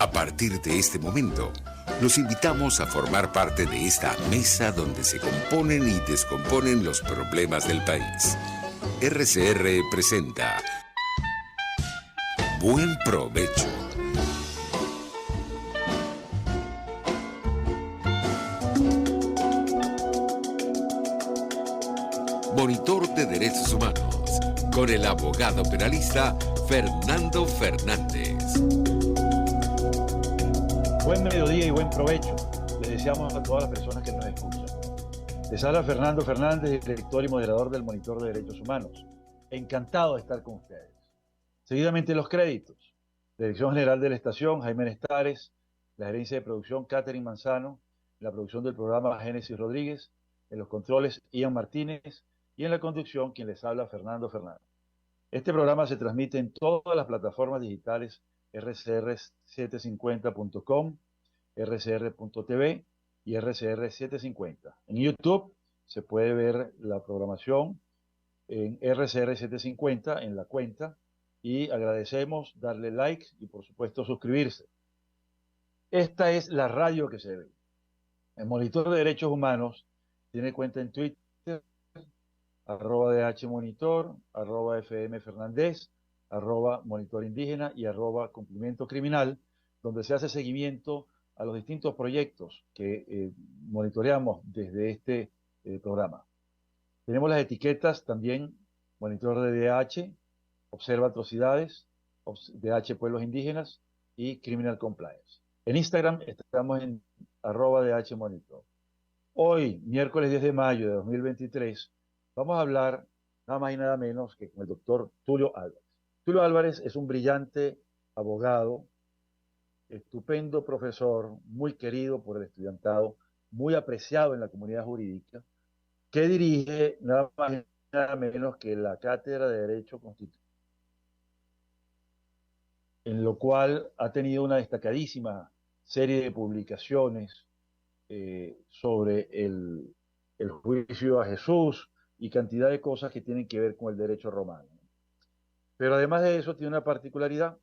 A partir de este momento, los invitamos a formar parte de esta mesa donde se componen y descomponen los problemas del país. RCR presenta Buen Provecho. Monitor de Derechos Humanos, con el abogado penalista Fernando Fernández. Buen mediodía y buen provecho. Les deseamos a todas las personas que nos escuchan. Les habla Fernando Fernández, director y moderador del Monitor de Derechos Humanos. Encantado de estar con ustedes. Seguidamente los créditos. Dirección General de la Estación, Jaime Nestares. La gerencia de producción, Catherine Manzano. La producción del programa, Génesis Rodríguez. En los controles, Ian Martínez. Y en la conducción, quien les habla, Fernando Fernández. Este programa se transmite en todas las plataformas digitales rcr750.com, rcr.tv y rcr750. En YouTube se puede ver la programación en rcr750 en la cuenta y agradecemos darle like y por supuesto suscribirse. Esta es la radio que se ve. El Monitor de Derechos Humanos tiene cuenta en Twitter, @DHMonitor, @FMFernandez, @Monitor Indígena y @Cumplimiento Criminal, donde se hace seguimiento a los distintos proyectos que monitoreamos desde este programa. Tenemos las etiquetas también, Monitor de DH, Observa Atrocidades, DH Pueblos Indígenas y Criminal Compliance. En Instagram estamos en @DHMonitor. Hoy, miércoles 10 de mayo de 2023, vamos a hablar nada más y nada menos que con el doctor Tulio Álvarez. Tulio Álvarez es un brillante abogado, estupendo profesor, muy querido por el estudiantado, muy apreciado en la comunidad jurídica, que dirige nada más y nada menos que la Cátedra de Derecho Constitucional, en lo cual ha tenido una destacadísima serie de publicaciones sobre el juicio a Jesús y cantidad de cosas que tienen que ver con el derecho romano. Pero además de eso tiene una particularidad: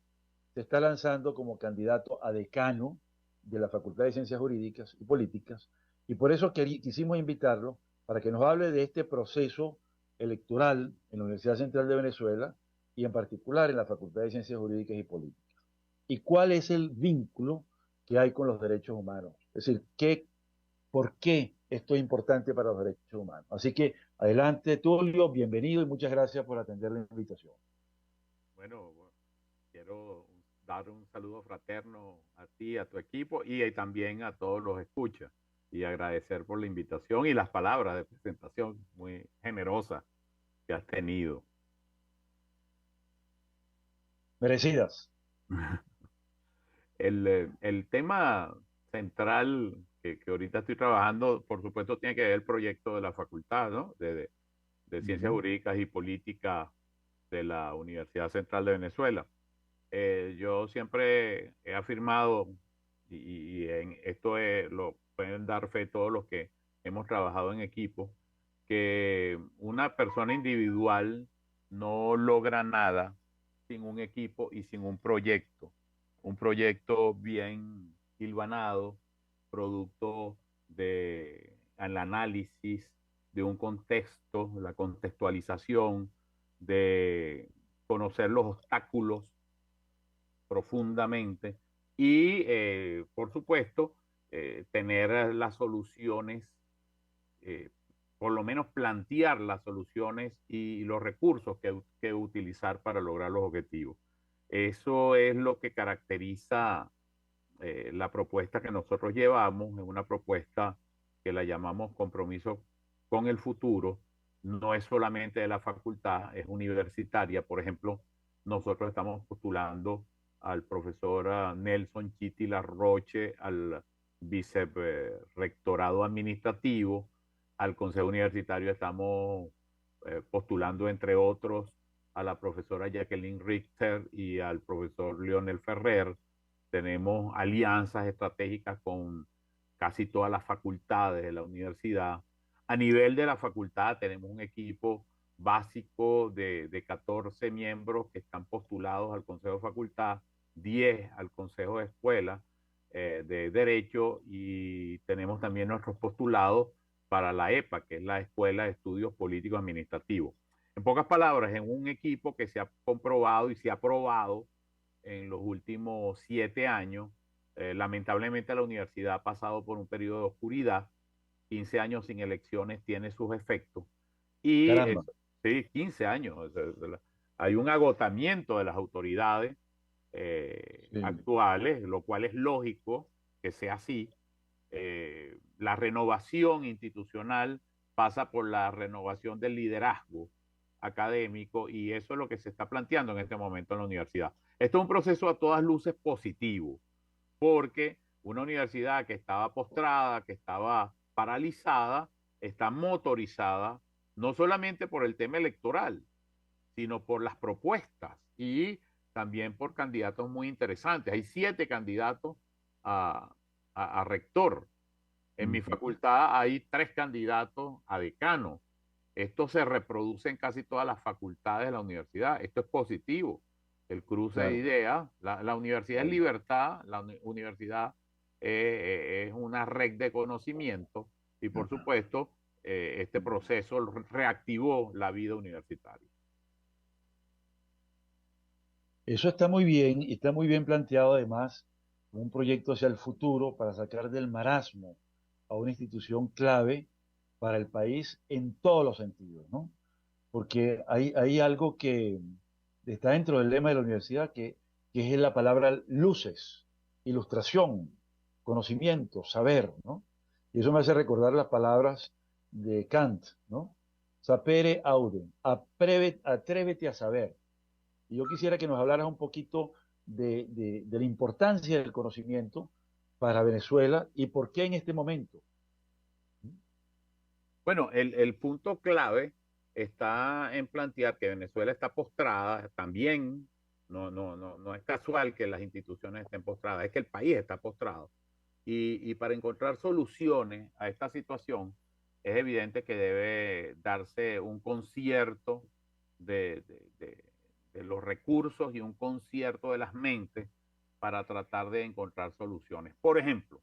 se está lanzando como candidato a decano de la Facultad de Ciencias Jurídicas y Políticas, y por eso quisimos invitarlo para que nos hable de este proceso electoral en la Universidad Central de Venezuela y en particular en la Facultad de Ciencias Jurídicas y Políticas. ¿Y cuál es el vínculo que hay con los derechos humanos? Es decir, ¿por qué esto es importante para los derechos humanos? Así que adelante, Tulio, bienvenido y muchas gracias por atender la invitación. Bueno, quiero dar un saludo fraterno a ti, a tu equipo y también a todos los escuchas y agradecer por la invitación y las palabras de presentación muy generosas que has tenido. Merecidas. El tema central que ahorita estoy trabajando, por supuesto, tiene que ver el proyecto de la facultad, ¿no? De Ciencias Jurídicas y Política de la Universidad Central de Venezuela. Yo siempre he afirmado, y en esto lo pueden dar fe todos los que hemos trabajado en equipo, que una persona individual no logra nada sin un equipo y sin un proyecto. Un proyecto bien hilvanado, producto del análisis de un contexto, la contextualización, de conocer los obstáculos profundamente y, por supuesto, tener las soluciones, eh, por lo menos plantear las soluciones y los recursos que utilizar para lograr los objetivos. Eso es lo que caracteriza la propuesta que nosotros llevamos. Es una propuesta que la llamamos compromiso con el futuro. No es solamente de la facultad, es universitaria. Por ejemplo, nosotros estamos postulando al profesor Nelson Chiti Larroche al vicerrectorado administrativo. Al Consejo Universitario estamos postulando, entre otros, a la profesora Jacqueline Richter y al profesor Leonel Ferrer. Tenemos alianzas estratégicas con casi todas las facultades de la universidad. A nivel de la facultad tenemos un equipo básico de 14 miembros que están postulados al Consejo de Facultad, 10 al Consejo de Escuela de Derecho, y tenemos también nuestros postulados para la EPA, que es la Escuela de Estudios Políticos Administrativos. En pocas palabras, en un equipo que se ha comprobado y se ha aprobado en los últimos 7 años. Lamentablemente la universidad ha pasado por un periodo de oscuridad. 15 años sin elecciones tiene sus efectos. Y Caramba. sí, 15 años. Hay un agotamiento de las autoridades Sí, actuales, lo cual es lógico que sea así. La renovación institucional pasa por la renovación del liderazgo académico, y eso es lo que se está planteando en este momento en la universidad. Esto es un proceso a todas luces positivo, porque una universidad que estaba postrada, que estaba paralizada, está motorizada no solamente por el tema electoral, sino por las propuestas y también por candidatos muy interesantes. Hay 7 candidatos a, a rector. En mi ujú, facultad hay 3 candidatos a decano. Esto se reproduce en casi todas las facultades de la universidad. Esto es positivo. El cruce de claro, ideas. La universidad es claro. libertad, la universidad es una red de conocimiento, y por supuesto este proceso reactivó la vida universitaria. Eso está muy bien y está muy bien planteado además como un proyecto hacia el futuro para sacar del marasmo a una institución clave para el país en todos los sentidos, ¿no? Porque hay algo que está dentro del lema de la universidad que es la palabra luces, ilustración, conocimiento, saber, ¿no? Y eso me hace recordar las palabras de Kant, ¿no? Sapere aude, atrévete a saber. Y yo quisiera que nos hablaras un poquito de la importancia del conocimiento para Venezuela y por qué en este momento. Bueno, el punto clave está en plantear que Venezuela está postrada también. No es casual que las instituciones estén postradas, es que el país está postrado. Y para encontrar soluciones a esta situación es evidente que debe darse un concierto de, de, de, de los recursos y un concierto de las mentes para tratar de encontrar soluciones. Por ejemplo,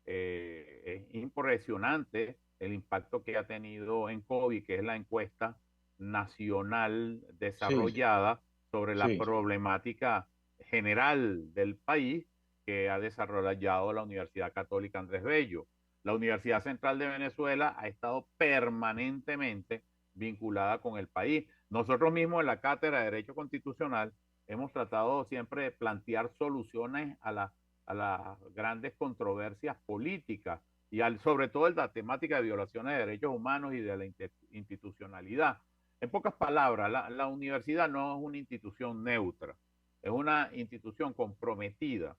es impresionante el impacto que ha tenido en COVID, que es la encuesta nacional Sí, desarrollada sobre la sí. problemática general del país, que ha desarrollado la Universidad Católica Andrés Bello. La Universidad Central de Venezuela ha estado permanentemente vinculada con el país. Nosotros mismos en la Cátedra de Derecho Constitucional hemos tratado siempre de plantear soluciones a las grandes controversias políticas y sobre todo en la temática de violaciones de derechos humanos y de la institucionalidad. En pocas palabras, la universidad no es una institución neutra, es una institución comprometida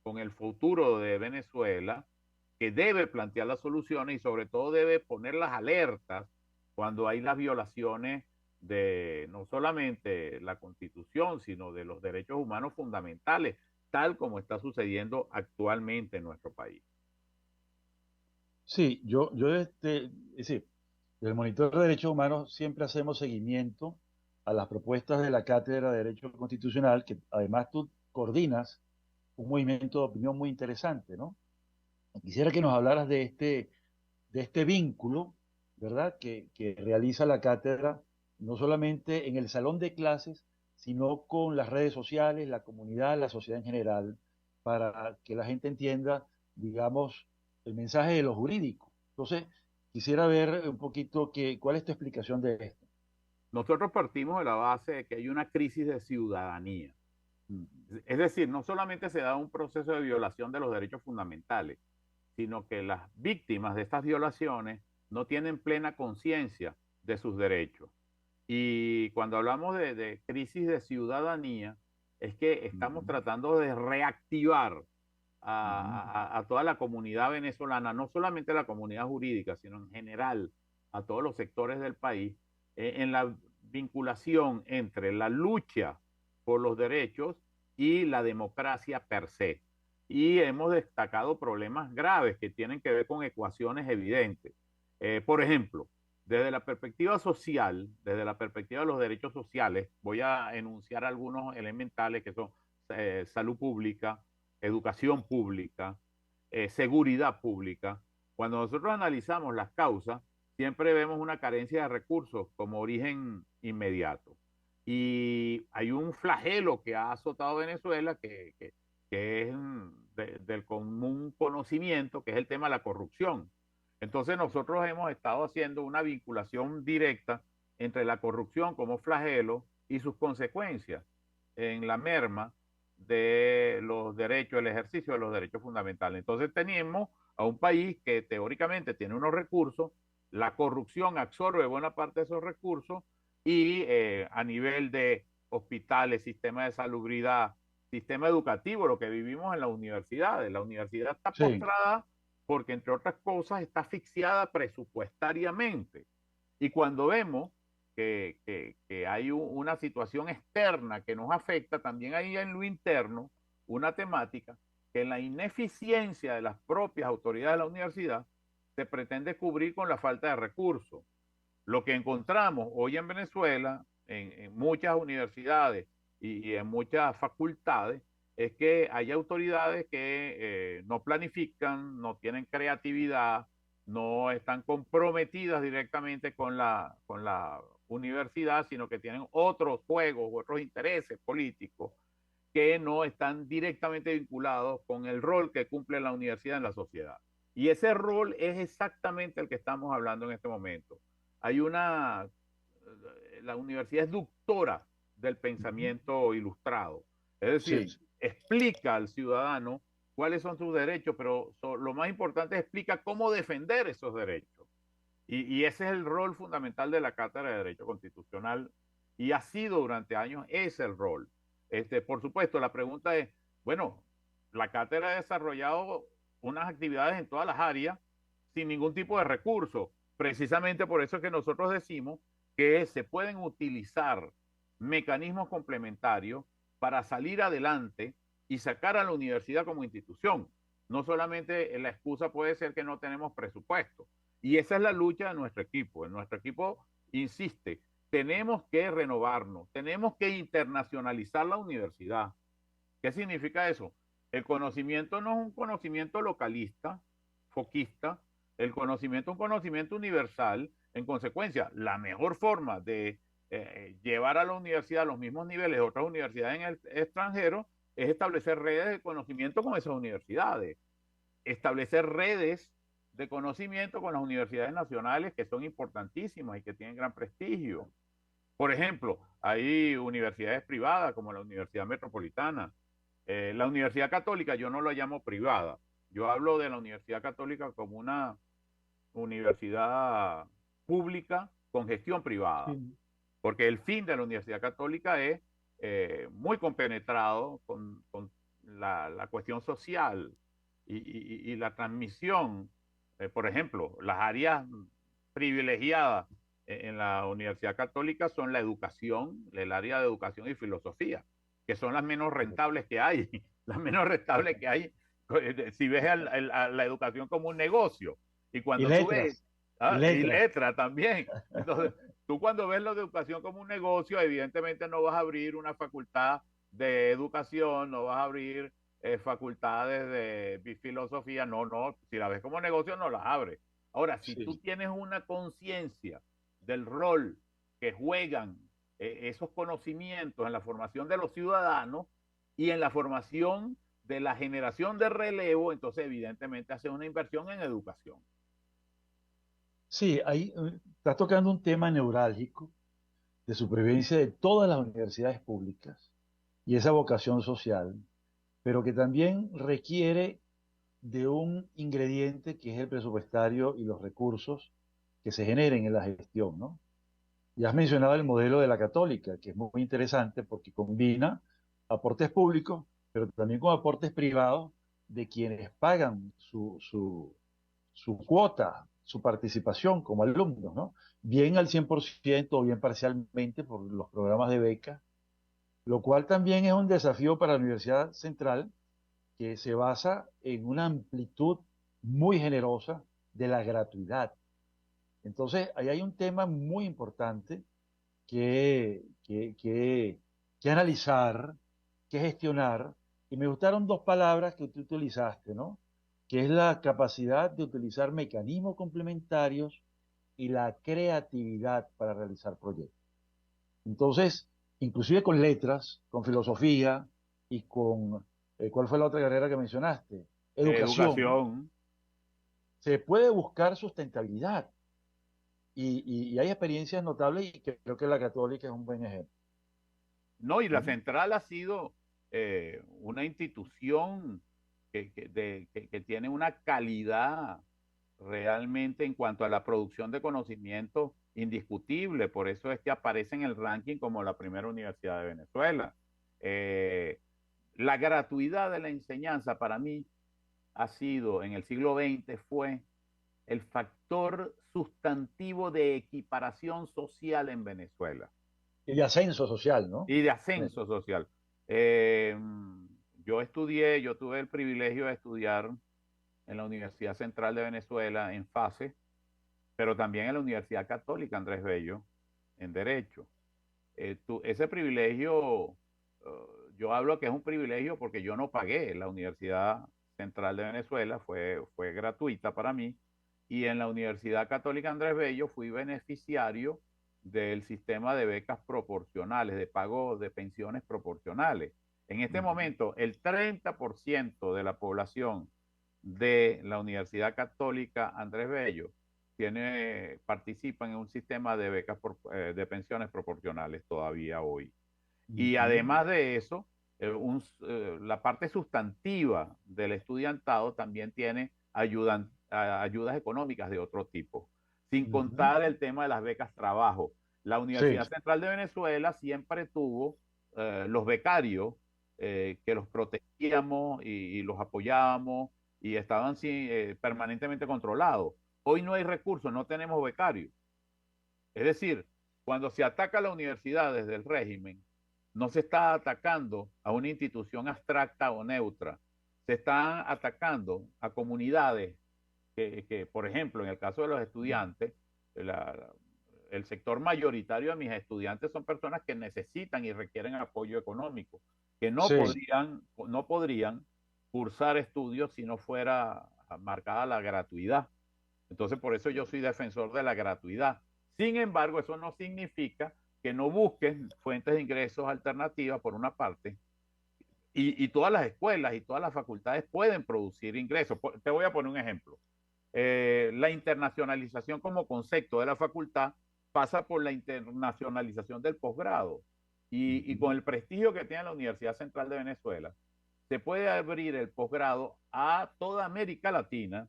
con el futuro de Venezuela, que debe plantear las soluciones y sobre todo debe poner las alertas cuando hay las violaciones de no solamente la Constitución, sino de los derechos humanos fundamentales, tal como está sucediendo actualmente en nuestro país. Sí, es decir, el Monitor de Derechos Humanos siempre hacemos seguimiento a las propuestas de la Cátedra de Derecho Constitucional, que además tú coordinas un movimiento de opinión muy interesante, ¿no? Quisiera que nos hablaras de este vínculo, ¿verdad?, que realiza la cátedra, no solamente en el salón de clases, sino con las redes sociales, la comunidad, la sociedad en general, para que la gente entienda, digamos, el mensaje de lo jurídico. Entonces, quisiera ver un poquito cuál es tu explicación de esto. Nosotros partimos de la base de que hay una crisis de ciudadanía. Ujú, Es decir, no solamente se da un proceso de violación de los derechos fundamentales, sino que las víctimas de estas violaciones no tienen plena conciencia de sus derechos. Y cuando hablamos de crisis de ciudadanía, es que estamos ujú, tratando de reactivar ujú. a toda la comunidad venezolana, no solamente la comunidad jurídica, sino en general a todos los sectores del país, en la vinculación entre la lucha por los derechos y la democracia per se. Y hemos destacado problemas graves que tienen que ver con ecuaciones evidentes. Por ejemplo, desde la perspectiva social, desde la perspectiva de los derechos sociales, voy a enunciar algunos elementales que son salud pública, educación pública, seguridad pública. Cuando nosotros analizamos las causas, siempre vemos una carencia de recursos como origen inmediato. Y hay un flagelo que ha azotado Venezuela que es del común conocimiento, que es el tema de la corrupción. Entonces nosotros hemos estado haciendo una vinculación directa entre la corrupción como flagelo y sus consecuencias en la merma de los derechos, el ejercicio de los derechos fundamentales. Entonces tenemos a un país que teóricamente tiene unos recursos, la corrupción absorbe buena parte de esos recursos y a nivel de hospitales, sistema de salubridad, sistema educativo, lo que vivimos en las universidades. La universidad está Sí, postrada porque, entre otras cosas, está asfixiada presupuestariamente. Y cuando vemos que hay una situación externa que nos afecta, también hay en lo interno una temática que en la ineficiencia de las propias autoridades de la universidad se pretende cubrir con la falta de recursos. Lo que encontramos hoy en Venezuela, en muchas universidades y en muchas facultades, es que hay autoridades que no planifican, no tienen creatividad, no están comprometidas directamente con la universidad, sino que tienen otros juegos, otros intereses políticos que no están directamente vinculados con el rol que cumple la universidad en la sociedad. Y ese rol es exactamente el que estamos hablando en este momento. Hay una, la universidad es doctora del pensamiento ilustrado. Es decir, sí, explica al ciudadano cuáles son sus derechos, pero lo más importante es explica cómo defender esos derechos. Y ese es el rol fundamental de la Cátedra de Derecho Constitucional y ha sido durante años ese el rol. Por supuesto, la pregunta es, bueno, la cátedra ha desarrollado unas actividades en todas las áreas sin ningún tipo de recurso. Precisamente por eso es que nosotros decimos que se pueden utilizar mecanismos complementarios para salir adelante y sacar a la universidad como institución. No solamente la excusa puede ser que no tenemos presupuesto. Y esa es la lucha de nuestro equipo. Nuestro equipo insiste, tenemos que renovarnos, tenemos que internacionalizar la universidad. ¿Qué significa eso? El conocimiento no es un conocimiento localista, foquista, el conocimiento es un conocimiento universal. En consecuencia, la mejor forma de llevar a la universidad a los mismos niveles de otras universidades en el extranjero es establecer redes de conocimiento con esas universidades, establecer redes de conocimiento con las universidades nacionales que son importantísimas y que tienen gran prestigio. Por ejemplo, hay universidades privadas como la Universidad Metropolitana. La Universidad Católica yo no la llamo privada. Yo hablo de la Universidad Católica como una universidad pública con gestión privada, sí. porque el fin de la Universidad Católica es muy compenetrado con la cuestión social y la transmisión. Por ejemplo, las áreas privilegiadas en la Universidad Católica son la educación, el área de educación y filosofía, que son las menos rentables que hay, las menos rentables que hay si ves a la educación como un negocio. Y Y cuando tú ves, letras, y y letras. letra también. Entonces, tú cuando ves la educación como un negocio, evidentemente no vas a abrir una facultad de educación, no vas a abrir facultades de filosofía, no, no, si la ves como negocio no las abres. Ahora, si tú Sí. tienes una conciencia del rol que juegan esos conocimientos en la formación de los ciudadanos y en la formación de la generación de relevo, entonces evidentemente hace una inversión en educación. Sí, ahí estás tocando un tema neurálgico de supervivencia de todas las universidades públicas y esa vocación social, pero que también requiere de un ingrediente que es el presupuestario y los recursos que se generen en la gestión, ¿no? Ya has mencionado el modelo de la católica, que es muy interesante porque combina aportes públicos, pero también con aportes privados de quienes pagan su cuota, su participación como alumnos, ¿no? Bien al 100% o bien parcialmente por los programas de becas, lo cual también es un desafío para la Universidad Central, que se basa en una amplitud muy generosa de la gratuidad. Entonces, ahí hay un tema muy importante que analizar que gestionar, y me gustaron dos palabras que tú utilizaste, ¿no? Que es la capacidad de utilizar mecanismos complementarios y la creatividad para realizar proyectos. Entonces, inclusive con letras, con filosofía y con, ¿cuál fue la otra carrera que mencionaste? Educación. Educación. Se puede buscar sustentabilidad y hay experiencias notables y creo que la católica es un buen ejemplo. No, y la ¿Mm? central ha sido una institución que tiene una calidad realmente en cuanto a la producción de conocimiento indiscutible. Por eso es que aparece en el ranking como la primera universidad de Venezuela. Eh, la gratuidad de la enseñanza para mí ha sido, en el siglo XX, fue el factor sustantivo de equiparación social en Venezuela Y de ascenso social, ¿no? y de Sí. ascenso social. Eh, yo tuve el privilegio de estudiar en la Universidad Central de Venezuela en FASE, pero también en la Universidad Católica Andrés Bello en Derecho. Ese privilegio, yo hablo que es un privilegio porque yo no pagué. La Universidad Central de Venezuela fue gratuita para mí y en la Universidad Católica Andrés Bello fui beneficiario del sistema de becas proporcionales, de pago de pensiones proporcionales. En este momento, el 30% de la población de la Universidad Católica Andrés Bello participan en un sistema de becas de pensiones proporcionales todavía hoy. Y Ujú. además de eso, la parte sustantiva del estudiantado también tiene ayudas económicas de otro tipo, sin Ujú. contar el tema de las becas trabajo. La Sí, Universidad Central de Venezuela siempre tuvo los becarios que los protegíamos y los apoyábamos y estaban permanentemente controlados. Hoy no hay recursos, no tenemos becarios. Es decir, cuando se ataca a la universidad desde el régimen, no se está atacando a una institución abstracta o neutra, se está atacando a comunidades por ejemplo, en el caso de los estudiantes, la, el sector mayoritario de mis estudiantes son personas que necesitan y requieren apoyo económico, que sí. no podrían cursar estudios si no fuera marcada la gratuidad. Entonces, por eso yo soy defensor de la gratuidad. Sin embargo, eso no significa que no busquen fuentes de ingresos alternativas, por una parte, y todas las escuelas y todas las facultades pueden producir ingresos. Te voy a poner un ejemplo. La internacionalización como concepto de la facultad pasa por la internacionalización del posgrado. Y Ujú. con el prestigio que tiene la Universidad Central de Venezuela, se puede abrir el posgrado a toda América Latina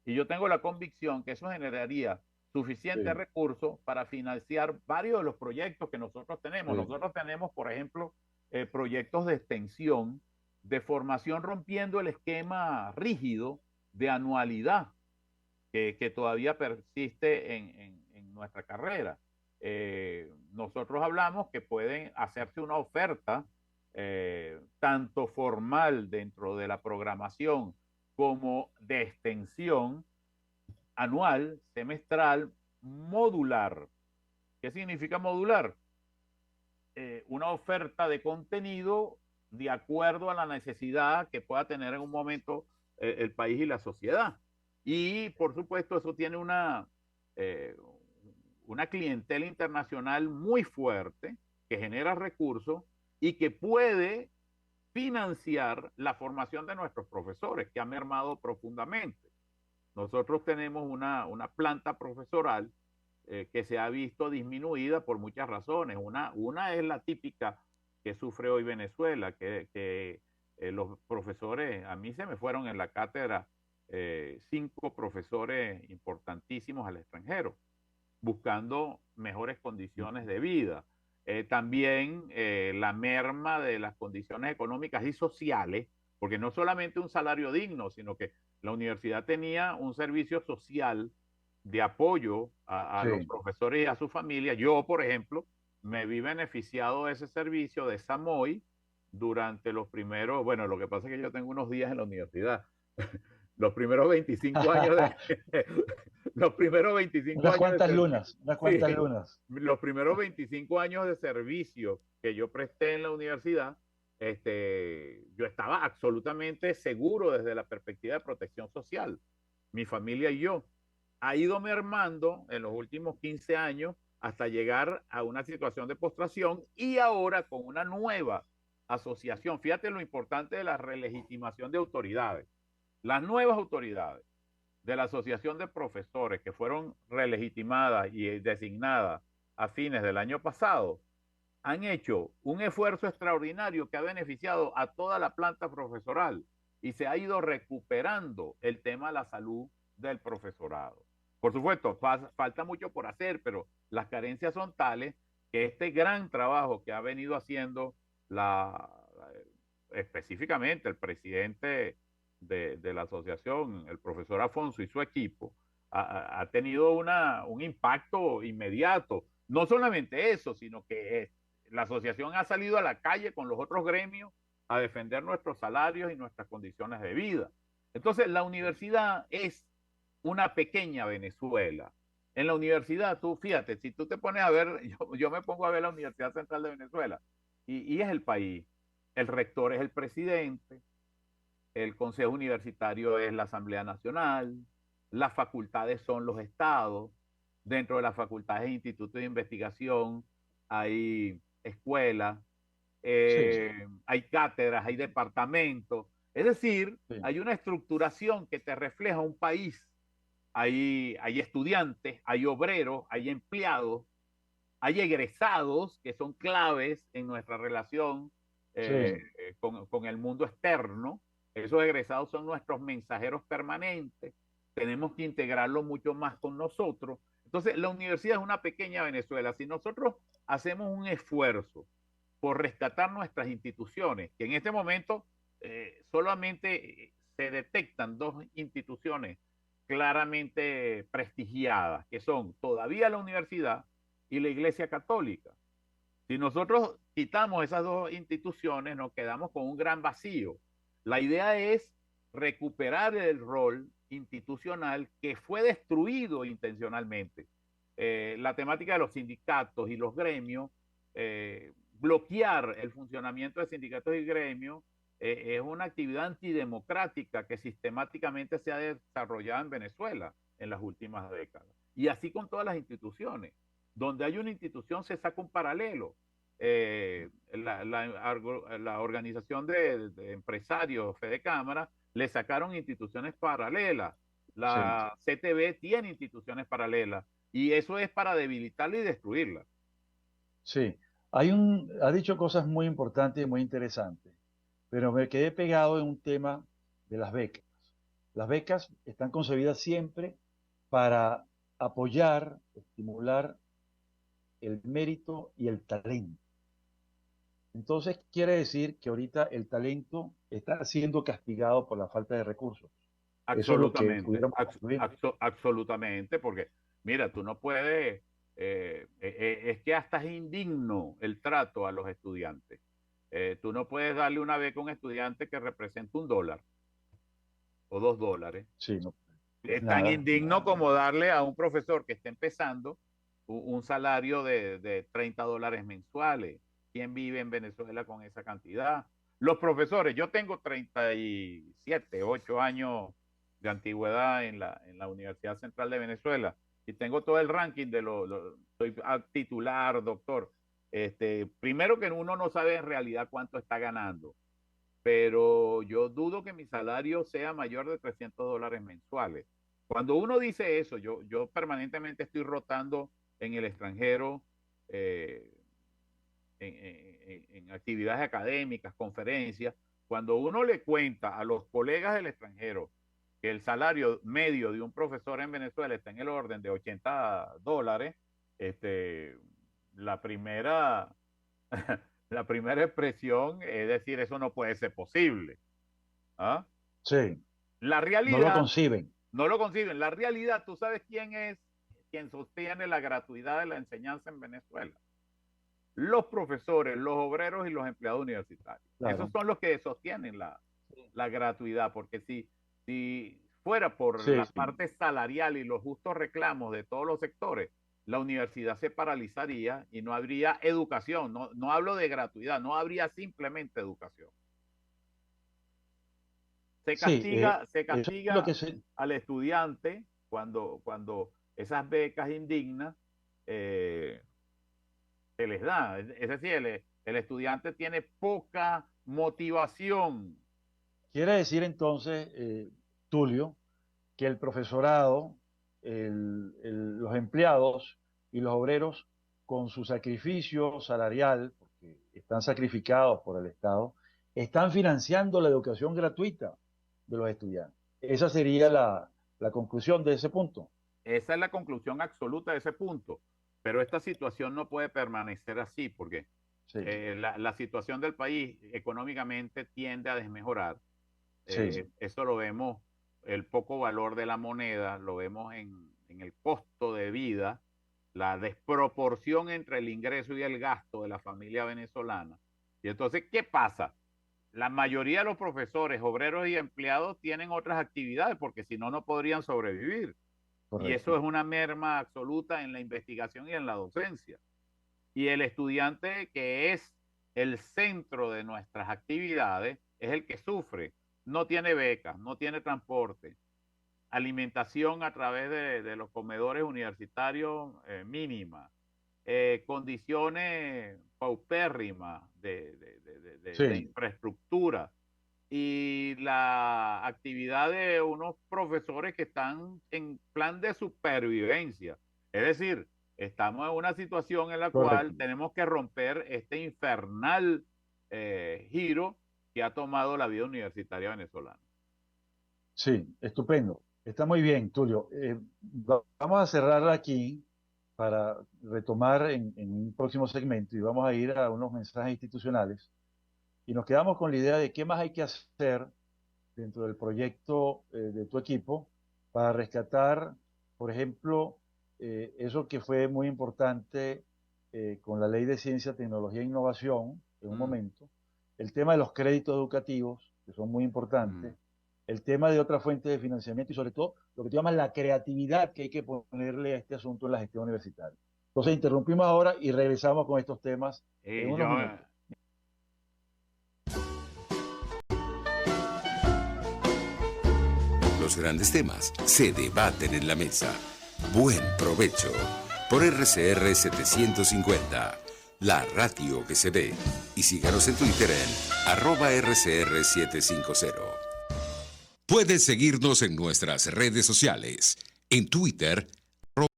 y yo tengo la convicción que eso generaría suficientes Sí, recursos para financiar varios de los proyectos que nosotros tenemos. sí. Nosotros tenemos, por ejemplo, proyectos de extensión, de formación rompiendo el esquema rígido de anualidad que todavía persiste en nuestra carrera. Nosotros hablamos que pueden hacerse una oferta tanto formal dentro de la programación como de extensión anual, semestral, modular. ¿Qué significa modular? Una oferta de contenido de acuerdo a la necesidad que pueda tener en un momento el país y la sociedad. Y por supuesto eso tiene una clientela internacional muy fuerte que genera recursos y que puede financiar la formación de nuestros profesores, que ha mermado profundamente. Nosotros tenemos una planta profesoral que se ha visto disminuida por muchas razones. Una es la típica que sufre hoy Venezuela, que los profesores, a mí se me fueron en la cátedra 5 profesores importantísimos al extranjero, buscando mejores condiciones de vida. También la merma de las condiciones económicas y sociales, porque no solamente un salario digno, sino que la universidad tenía un servicio social de apoyo a los Sí. profesores y a su familia. Yo, por ejemplo, me vi beneficiado de ese servicio de SAMOI durante los primeros, bueno, lo que pasa es que yo tengo unos días en la universidad, los primeros 25 años los primeros 25 Unas años de cuantas servicio, lunas, unas cuantas sí, lunas. los primeros 25 años de servicio que yo presté en la universidad, yo estaba absolutamente seguro desde la perspectiva de protección social, mi familia y yo. Ha ido mermando en los últimos 15 años hasta llegar a una situación de postración y ahora con una nueva asociación. Fíjate lo importante de la relegitimación de autoridades. Las nuevas autoridades de la Asociación de Profesores que fueron relegitimadas y designadas a fines del año pasado han hecho un esfuerzo extraordinario que ha beneficiado a toda la planta profesoral y se ha ido recuperando el tema de la salud del profesorado. Por supuesto, falta mucho por hacer, pero las carencias son tales que este gran trabajo que ha venido haciendo específicamente el presidente de la asociación, el profesor Afonso y su equipo, ha tenido un impacto inmediato. No solamente eso, sino que la asociación ha salido a la calle con los otros gremios a defender nuestros salarios y nuestras condiciones de vida. Entonces, la universidad es una pequeña Venezuela. En la universidad, tú fíjate, si tú te pones a ver, yo me pongo a ver la Universidad Central de Venezuela y es el país. El rector es el presidente, el Consejo Universitario es la Asamblea Nacional, las facultades son los estados, dentro de las facultades e institutos de investigación hay escuelas, Sí, hay cátedras, hay departamentos, es decir, sí, hay una estructuración que te refleja un país, hay estudiantes, hay obreros, hay empleados, hay egresados que son claves en nuestra relación sí, con el mundo externo. Esos egresados son nuestros mensajeros permanentes. Tenemos que integrarlo mucho más con nosotros. Entonces, la universidad es una pequeña Venezuela. Si nosotros hacemos un esfuerzo por rescatar nuestras instituciones, que en este momento solamente se detectan dos instituciones claramente prestigiadas, que son todavía la universidad y la Iglesia Católica. Si nosotros quitamos esas dos instituciones, nos quedamos con un gran vacío. La idea es recuperar el rol institucional que fue destruido intencionalmente. La temática de los sindicatos y los gremios, bloquear el funcionamiento de sindicatos y gremios, es una actividad antidemocrática que sistemáticamente se ha desarrollado en Venezuela en las últimas décadas. Y así con todas las instituciones. Donde hay una institución se saca un paralelo. La organización de empresarios Fede Cámara le sacaron instituciones paralelas. sí, La CTV tiene instituciones paralelas y eso es para debilitarla y destruirla. sí. Ha dicho cosas muy importantes y muy interesantes, pero me quedé pegado en un tema de las becas. Las becas están concebidas siempre para apoyar, estimular el mérito y el talento. Entonces, quiere decir que ahorita el talento está siendo castigado por la falta de recursos. Eso es lo que Absolutamente, pudiéramos concluir. absolutamente, porque mira, tú no puedes, es que hasta es indigno el trato a los estudiantes. Tú no puedes darle una beca a un estudiante que representa $1 o $2. Sí, no, es Es tan nada. indigno como darle a un profesor que está empezando un salario de $30 mensuales. ¿Quién vive en Venezuela con esa cantidad? Los profesores, yo tengo 37, 8 años de antigüedad en la Universidad Central de Venezuela y tengo todo el ranking soy titular, doctor. Primero que uno no sabe en realidad cuánto está ganando, pero yo dudo que mi salario sea mayor de $300 mensuales. Cuando uno dice eso, yo permanentemente estoy rotando en el extranjero, eh, en actividades académicas, conferencias. Cuando uno le cuenta a los colegas del extranjero que el salario medio de un profesor en Venezuela está en el orden de $80, este, la primera la primera expresión es decir, eso no puede ser posible. ¿Ah? Sí, La no lo realidad, conciben. no lo conciben. La realidad, tú sabes quién es quien sostiene la gratuidad de la enseñanza en Venezuela. Los profesores, los obreros y los empleados universitarios. Esos Claro. son los que sostienen la gratuidad, porque si fuera por Sí, la sí, parte salarial y los justos reclamos de todos los sectores, la universidad se paralizaría y no habría educación. No hablo de gratuidad, no habría simplemente educación. Se castiga al estudiante cuando esas becas indignas se les da. Es decir, el estudiante tiene poca motivación. Quiere decir entonces, Tulio, que el profesorado, los empleados y los obreros, con su sacrificio salarial, porque están sacrificados por el Estado, están financiando la educación gratuita de los estudiantes. Esa sería la conclusión de ese punto. Esa es la conclusión absoluta de ese punto. Pero esta situación no puede permanecer así, porque sí, la situación del país económicamente tiende a desmejorar. Sí. Eso lo vemos, el poco valor de la moneda, lo vemos en el costo de vida, la desproporción entre el ingreso y el gasto de la familia venezolana. Y entonces, ¿qué pasa? La mayoría de los profesores, obreros y empleados tienen otras actividades, porque si no, no podrían sobrevivir. Correcto. Y eso es una merma absoluta en la investigación y en la docencia. Y el estudiante, que es el centro de nuestras actividades, es el que sufre. No tiene becas, no tiene transporte, alimentación a través de los comedores universitarios mínima, condiciones paupérrimas de infraestructura y la actividad de unos profesores que están en plan de supervivencia. Es decir, estamos en una situación en la cual tenemos que romper este infernal giro que ha tomado la vida universitaria venezolana. Sí, estupendo. Está muy bien, Tulio. Vamos a cerrar aquí para retomar en un próximo segmento y vamos a ir a unos mensajes institucionales y nos quedamos con la idea de qué más hay que hacer dentro del proyecto de tu equipo para rescatar, por ejemplo, eso que fue muy importante con la Ley de Ciencia, Tecnología e Innovación en un momento, el tema de los créditos educativos, que son muy importantes, el tema de otras fuentes de financiamiento y sobre todo lo que te llaman la creatividad que hay que ponerle a este asunto en la gestión universitaria. Entonces interrumpimos ahora y regresamos con estos temas en unos minutos. Los grandes temas se debaten en la mesa. Buen provecho por RCR 750, la radio que se ve. Y síganos en Twitter en @RCR750. Puedes seguirnos en nuestras redes sociales. En Twitter,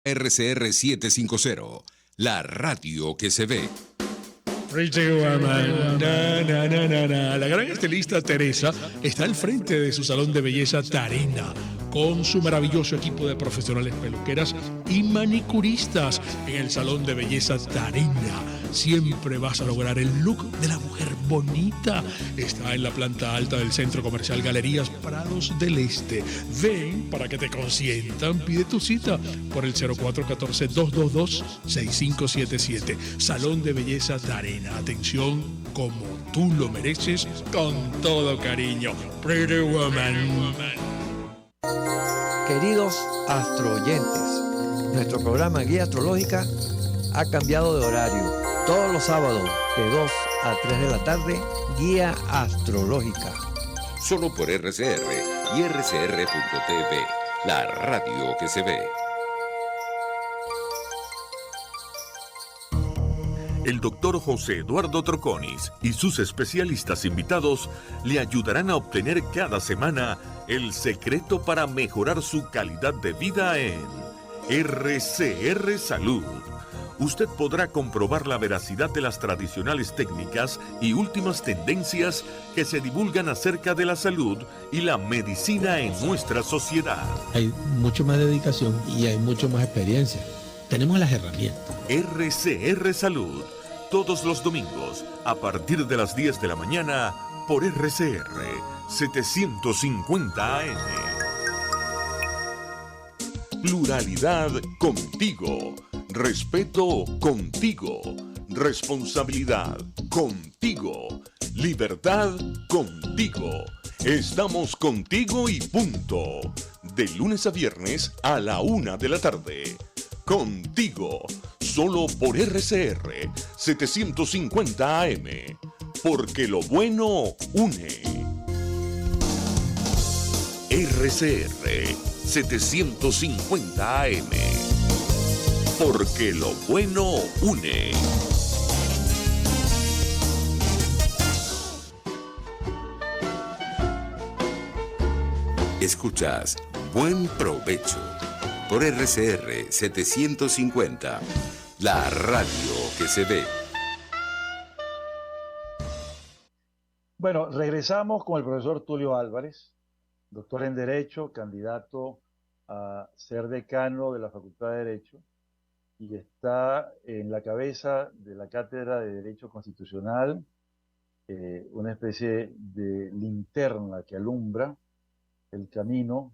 @RCR750, la radio que se ve. Pretty woman, na, na, na, na, na. La gran estilista Teresa está al frente de su salón de belleza Tarina, con su maravilloso equipo de profesionales peluqueras y manicuristas. En el salón de belleza Tarina siempre vas a lograr el look de la mujer bonita. Está en la planta alta del Centro Comercial Galerías Prados del Este. Ven para que te consientan. Pide tu cita por el 0414-222-6577. Salón de belleza Tarina. Atención como tú lo mereces, con todo cariño. Pretty woman. Queridos astroyentes, nuestro programa Guía Astrológica ha cambiado de horario. Todos los sábados de 2 a 3 de la tarde, Guía Astrológica. Solo por RCR y RCR.tv, la radio que se ve. El doctor José Eduardo Troconis y sus especialistas invitados le ayudarán a obtener cada semana el secreto para mejorar su calidad de vida en RCR Salud. Usted podrá comprobar la veracidad de las tradicionales técnicas y últimas tendencias que se divulgan acerca de la salud y la medicina en nuestra sociedad. Hay mucho más dedicación y hay mucho más experiencia. Tenemos las herramientas. RCR Salud, todos los domingos a partir de las 10 de la mañana por RCR 750 AM. Pluralidad contigo. Respeto contigo, responsabilidad contigo, libertad contigo. Estamos contigo y punto. De lunes a viernes a la 1 de la tarde. Contigo, solo por RCR 750 AM, porque lo bueno une. RCR 750 AM, porque lo bueno une. Escuchas Buen Provecho por RCR 750, la radio que se ve. Bueno, regresamos con el profesor Tulio Álvarez, doctor en Derecho, candidato a ser decano de la Facultad de Derecho, y está en la cabeza de la Cátedra de Derecho Constitucional, una especie de linterna que alumbra el camino,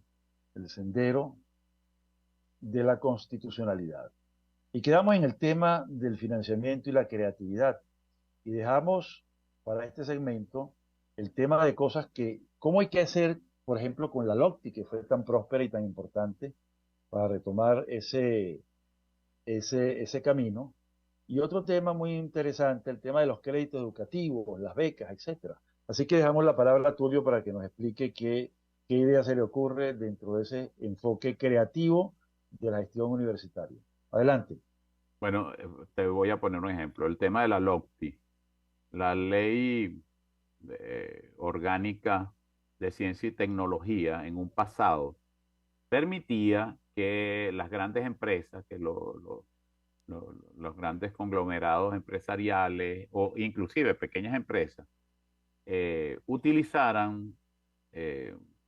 el sendero de la constitucionalidad. Y quedamos en el tema del financiamiento y la creatividad. Y dejamos para este segmento el tema de cosas que, cómo hay que hacer, por ejemplo, con la LOCTI, que fue tan próspera y tan importante, para retomar ese camino. Y otro tema muy interesante, el tema de los créditos educativos, las becas, etcétera. Así que dejamos la palabra a Tulio para que nos explique qué idea se le ocurre dentro de ese enfoque creativo de la gestión universitaria. Adelante. Bueno, te voy a poner un ejemplo. El tema de la LOCTI, la Ley Orgánica de Ciencia y Tecnología, en un pasado, permitía que las grandes empresas, que los grandes conglomerados empresariales o inclusive pequeñas empresas, utilizaran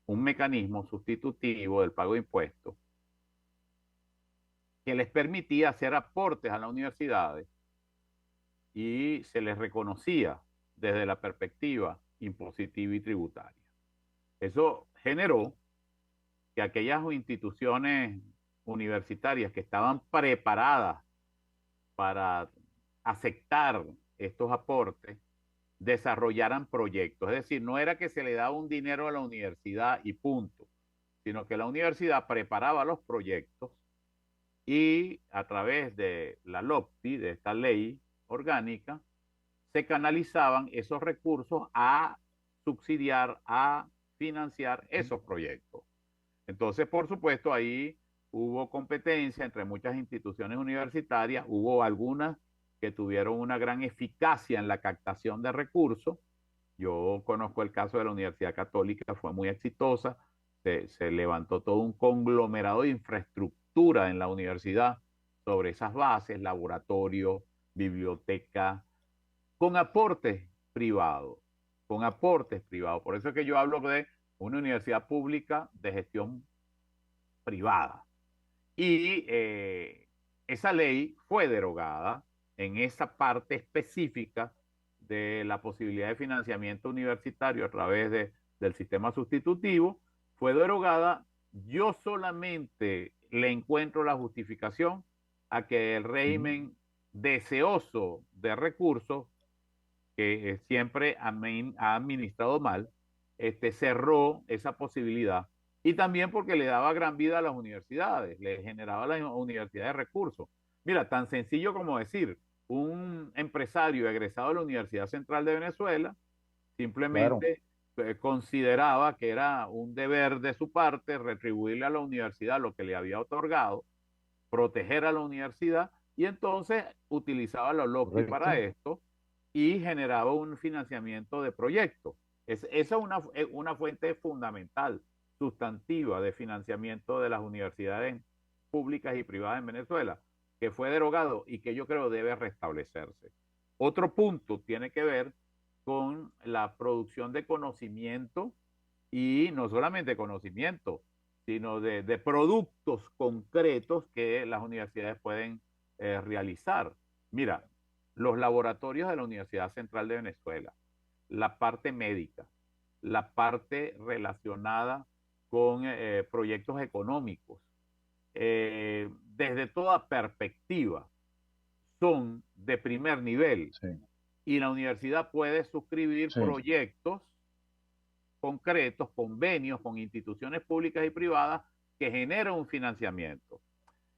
un mecanismo sustitutivo del pago de impuestos que les permitía hacer aportes a las universidades y se les reconocía desde la perspectiva impositiva y tributaria. Eso generó que aquellas instituciones universitarias que estaban preparadas para aceptar estos aportes desarrollaran proyectos. Es decir, no era que se le daba un dinero a la universidad y punto, sino que la universidad preparaba los proyectos y a través de la LOCTI, de esta ley orgánica, se canalizaban esos recursos a subsidiar, a financiar esos proyectos. Entonces, por supuesto, ahí hubo competencia entre muchas instituciones universitarias, hubo algunas que tuvieron una gran eficacia en la captación de recursos. Yo conozco el caso de la Universidad Católica, fue muy exitosa, se levantó todo un conglomerado de infraestructura en la universidad sobre esas bases, laboratorio, biblioteca, con aportes privados, con aportes privados. Por eso es que yo hablo de una universidad pública de gestión privada. Y esa ley fue derogada en esa parte específica de la posibilidad de financiamiento universitario a través del sistema sustitutivo, fue derogada. Yo solamente le encuentro la justificación a que el régimen deseoso de recursos, que siempre ha administrado mal, cerró esa posibilidad, y también porque le daba gran vida a las universidades, le generaba a las universidades recursos. Mira, tan sencillo como decir, un empresario egresado de la Universidad Central de Venezuela simplemente consideraba que era un deber de su parte retribuirle a la universidad lo que le había otorgado, proteger a la universidad, y entonces utilizaba la LOCTI para esto y generaba un financiamiento de proyectos. Esa es una fuente fundamental, sustantiva de financiamiento de las universidades públicas y privadas en Venezuela, que fue derogado y que yo creo debe restablecerse. Otro punto tiene que ver con la producción de conocimiento, y no solamente conocimiento, sino de productos concretos que las universidades pueden realizar. Mira, los laboratorios de la Universidad Central de Venezuela, la parte médica, la parte relacionada con proyectos económicos, desde toda perspectiva, son de primer nivel. Sí. Y la universidad puede suscribir proyectos concretos, convenios con instituciones públicas y privadas que generan un financiamiento.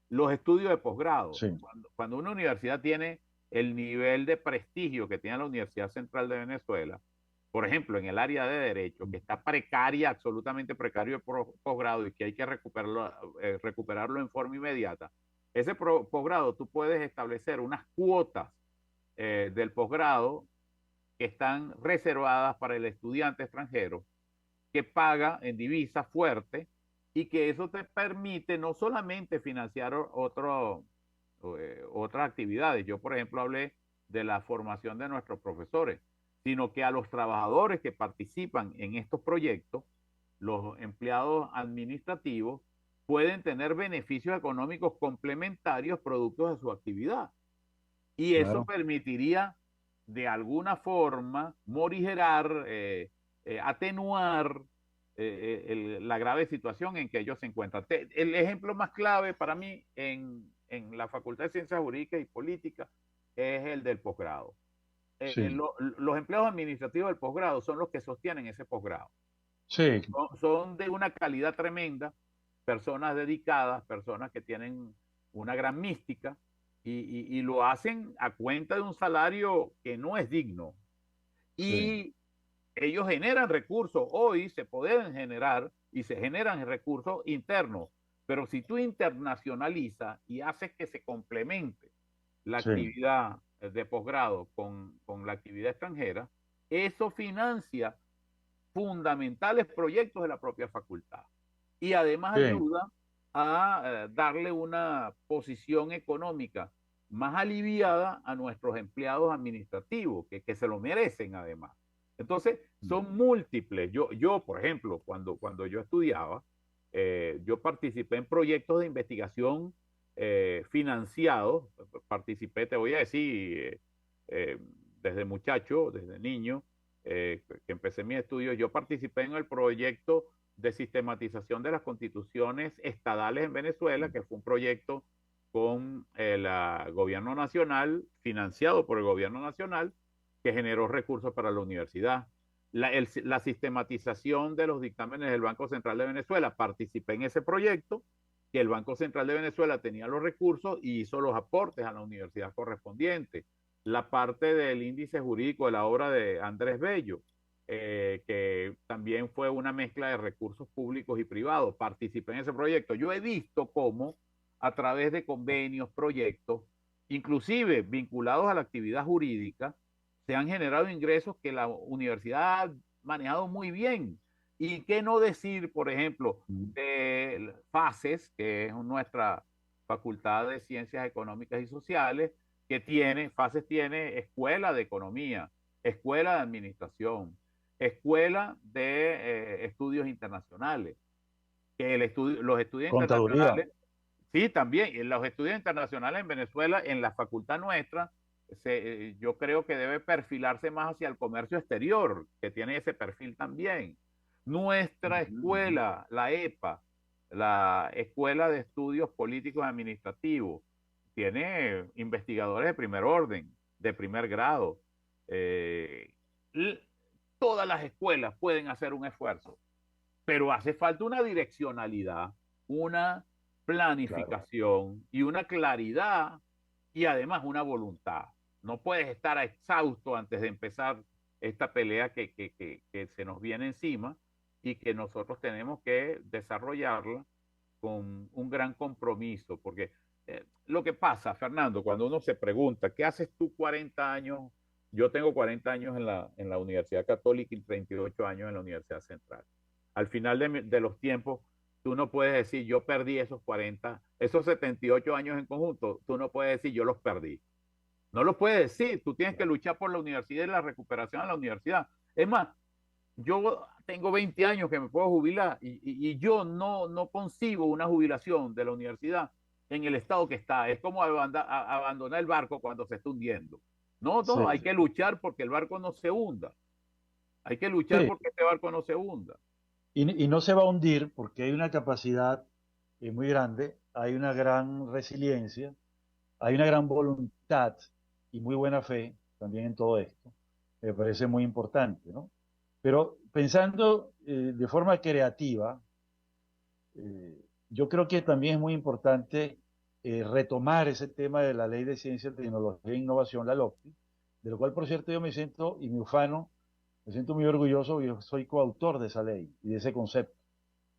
Los estudios de posgrado. Sí. Cuando una universidad tiene el nivel de prestigio que tiene la Universidad Central de Venezuela, por ejemplo, en el área de Derecho, que está precaria, absolutamente precario el posgrado y que hay que recuperarlo en forma inmediata, ese posgrado tú puedes establecer unas cuotas del posgrado que están reservadas para el estudiante extranjero que paga en divisa fuerte y que eso te permite no solamente financiar otras actividades. Yo, por ejemplo, hablé de la formación de nuestros profesores, sino que a los trabajadores que participan en estos proyectos, los empleados administrativos, pueden tener beneficios económicos complementarios producto de su actividad. Y eso Claro. permitiría de alguna forma morigerar, atenuar la grave situación en que ellos se encuentran. El ejemplo más clave para mí en la Facultad de Ciencias Jurídicas y Políticas es el del posgrado. Sí. Los empleados administrativos del posgrado son los que sostienen ese posgrado. Sí. Son de una calidad tremenda, personas dedicadas, personas que tienen una gran mística y lo hacen a cuenta de un salario que no es digno. Sí. Y ellos generan recursos, hoy se pueden generar y se generan recursos internos, pero si tú internacionalizas y haces que se complemente la Sí. actividad de posgrado con la actividad extranjera, eso financia fundamentales proyectos de la propia facultad y además Bien. ayuda a darle una posición económica más aliviada a nuestros empleados administrativos, que se lo merecen además. Entonces, son múltiples. Yo por ejemplo, cuando yo estudiaba, yo participé en proyectos de investigación financiados, participé, te voy a decir, desde muchacho, desde niño, que empecé mis estudios, yo participé en el proyecto de sistematización de las constituciones estadales en Venezuela, que fue un proyecto con el gobierno nacional, financiado por el gobierno nacional, que generó recursos para la universidad. La sistematización de los dictámenes del Banco Central de Venezuela, participé en ese proyecto, que el Banco Central de Venezuela tenía los recursos y hizo los aportes a la universidad correspondiente. La parte del índice jurídico de la obra de Andrés Bello, que también fue una mezcla de recursos públicos y privados. Participé en ese proyecto. Yo he visto cómo a través de convenios, proyectos, inclusive vinculados a la actividad jurídica, se han generado ingresos que la universidad ha manejado muy bien. Y qué no decir, por ejemplo, de FACES, que es nuestra Facultad de Ciencias Económicas y Sociales, FACES tiene escuela de economía, escuela de administración, escuela de estudios internacionales, que los estudios Contaduría. internacionales, sí, también, los estudios internacionales en Venezuela, en la facultad nuestra, yo creo que debe perfilarse más hacia el comercio exterior, que tiene ese perfil también. Nuestra escuela, la EPA, la Escuela de Estudios Políticos y Administrativos, tiene investigadores de primer orden, de primer grado. Eh, Todas las escuelas pueden hacer un esfuerzo, pero hace falta una direccionalidad, una planificación, claro, y una claridad y además una voluntad. No puedes estar exhausto antes de empezar esta pelea que se nos viene encima y que nosotros tenemos que desarrollarla con un gran compromiso, porque lo que pasa, Fernando, cuando uno se pregunta, ¿qué haces tú 40 años? Yo tengo 40 años en la Universidad Católica y 38 años en la Universidad Central. Al final de los tiempos, tú no puedes decir, yo perdí esos 40, esos 78 años en conjunto, tú no puedes decir, yo los perdí. No lo puedes decir, tú tienes que luchar por la universidad y la recuperación de la universidad. Es más, yo tengo 20 años que me puedo jubilar y yo no concibo una jubilación de la universidad en el estado que está. Es como abandonar el barco cuando se está hundiendo. No, Sí. hay que luchar porque el barco no se hunda. Hay que luchar Sí. porque este barco no se hunda. Y no se va a hundir porque hay una capacidad muy grande, hay una gran resiliencia, hay una gran voluntad y muy buena fe también en todo esto. Me parece muy importante, ¿no? Pero pensando de forma creativa, yo creo que también es muy importante retomar ese tema de la Ley de Ciencia, Tecnología e Innovación, la LOCTI, de lo cual, por cierto, yo me siento, y me ufano, me siento muy orgulloso, yo soy coautor de esa ley y de ese concepto.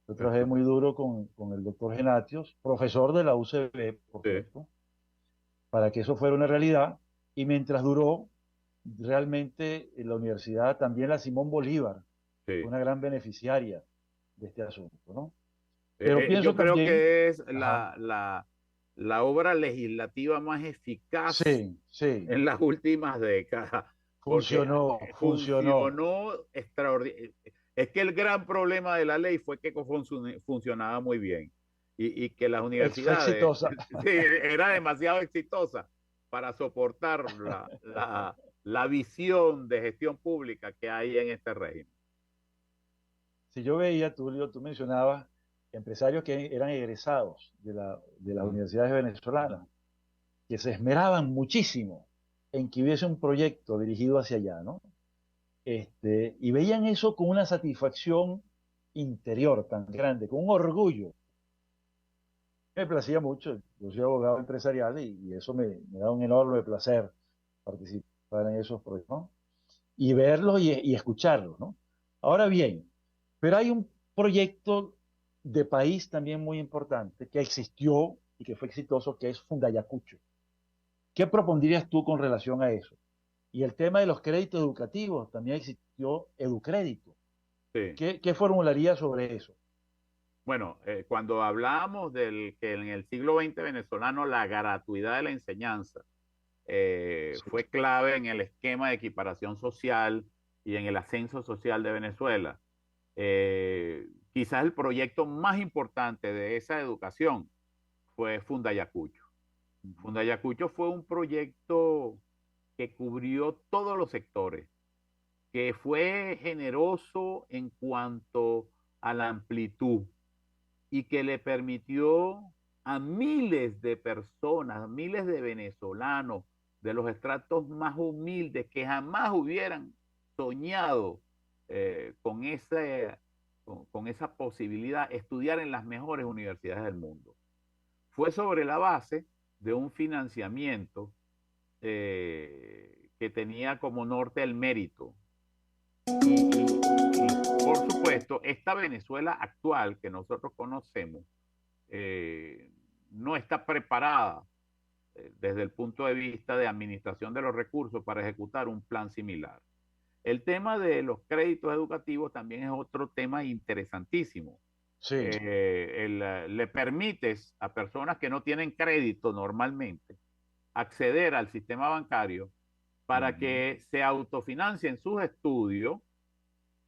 Yo trabajé muy duro con el doctor Genatios, profesor de la UCB, por Sí, cierto, para que eso fuera una realidad, y mientras duró, realmente la universidad, también la Simón Bolívar, fue sí. una gran beneficiaria de este asunto, ¿no? Pero Yo pienso creo también, que es ajá, la obra legislativa más eficaz sí, sí, en las últimas décadas, porque funcionó. funcionó extraordinario. Es que el gran problema de la ley fue que funcionaba muy bien y que las Fue universidades exitosa. sí, era demasiado exitosa para soportar la visión de gestión pública que hay en este régimen. Si yo veía, Tulio, tú mencionabas empresarios que eran egresados de las universidades venezolanas, que se esmeraban muchísimo en que hubiese un proyecto dirigido hacia allá, ¿no? Y veían eso con una satisfacción interior tan grande, con un orgullo. Me placía mucho, yo soy abogado empresarial y eso me da un enorme placer participar en esos proyectos, ¿no? Y verlos y escucharlos, ¿no? Ahora bien, pero hay un proyecto de país también muy importante que existió y que fue exitoso, que es Fundayacucho. ¿Qué propondrías tú con relación a eso? Y el tema de los créditos educativos, también existió Educrédito. Sí. ¿Qué formularías sobre eso? Bueno, cuando hablábamos del que en el siglo XX venezolano la gratuidad de la enseñanza Sí. fue clave en el esquema de equiparación social y en el ascenso social de Venezuela. Quizás el proyecto más importante de esa educación fue Fundayacucho. Fundayacucho fue un proyecto que cubrió todos los sectores, que fue generoso en cuanto a la amplitud y que le permitió a miles de personas, miles de venezolanos de los estratos más humildes que jamás hubieran soñado con esa posibilidad estudiar en las mejores universidades del mundo. Fue sobre la base de un financiamiento que tenía como norte el mérito. Por supuesto, esta Venezuela actual que nosotros conocemos eh, no está preparada desde el punto de vista de administración de los recursos para ejecutar un plan similar. El tema de los créditos educativos también es otro tema interesantísimo. Sí. Le permites a personas que no tienen crédito normalmente acceder al sistema bancario para que se autofinancien sus estudios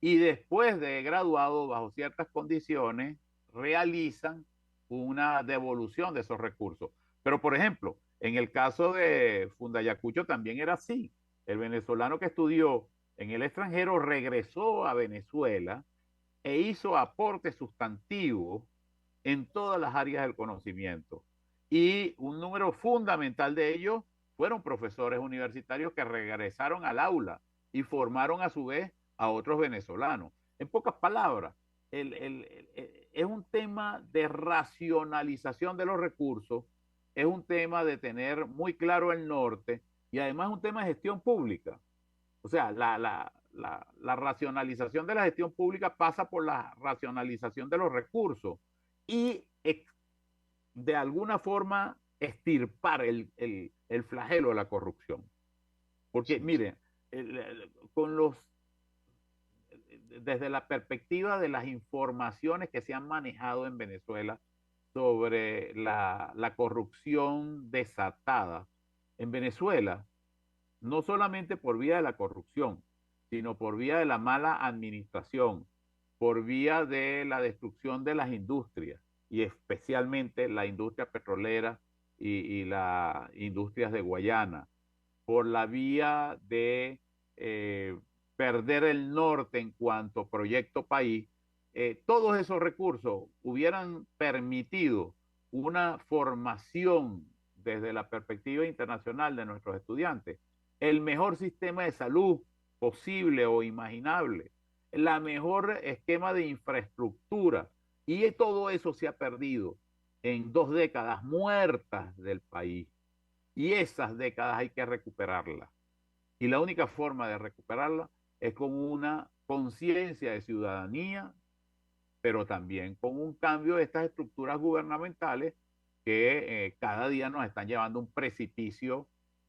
y después de graduado, bajo ciertas condiciones, realizan una devolución de esos recursos. Pero, por ejemplo, en el caso de Fundayacucho también era así. El venezolano que estudió en el extranjero regresó a Venezuela e hizo aportes sustantivos en todas las áreas del conocimiento. Y un número fundamental de ellos fueron profesores universitarios que regresaron al aula y formaron a su vez a otros venezolanos. En pocas palabras, es un tema de racionalización de los recursos, es un tema de tener muy claro el norte y además es un tema de gestión pública. O sea, la racionalización de la gestión pública pasa por la racionalización de los recursos y de alguna forma extirpar el flagelo de la corrupción. Porque, Sí, sí. miren, desde la perspectiva de las informaciones que se han manejado en Venezuela sobre la corrupción desatada, en Venezuela, no solamente por vía de la corrupción, sino por vía de la mala administración, por vía de la destrucción de las industrias, y especialmente la industria petrolera y las industrias de Guayana, por la vía de perder el norte en cuanto a proyecto país, todos esos recursos hubieran permitido una formación desde la perspectiva internacional de nuestros estudiantes, el mejor sistema de salud posible o imaginable, la mejor esquema de infraestructura, y todo eso se ha perdido en 2 décadas muertas del país. Y esas décadas hay que recuperarlas. Y la única forma de recuperarla es con una conciencia de ciudadanía, pero también con un cambio de estas estructuras gubernamentales que cada día nos están llevando a un precipicio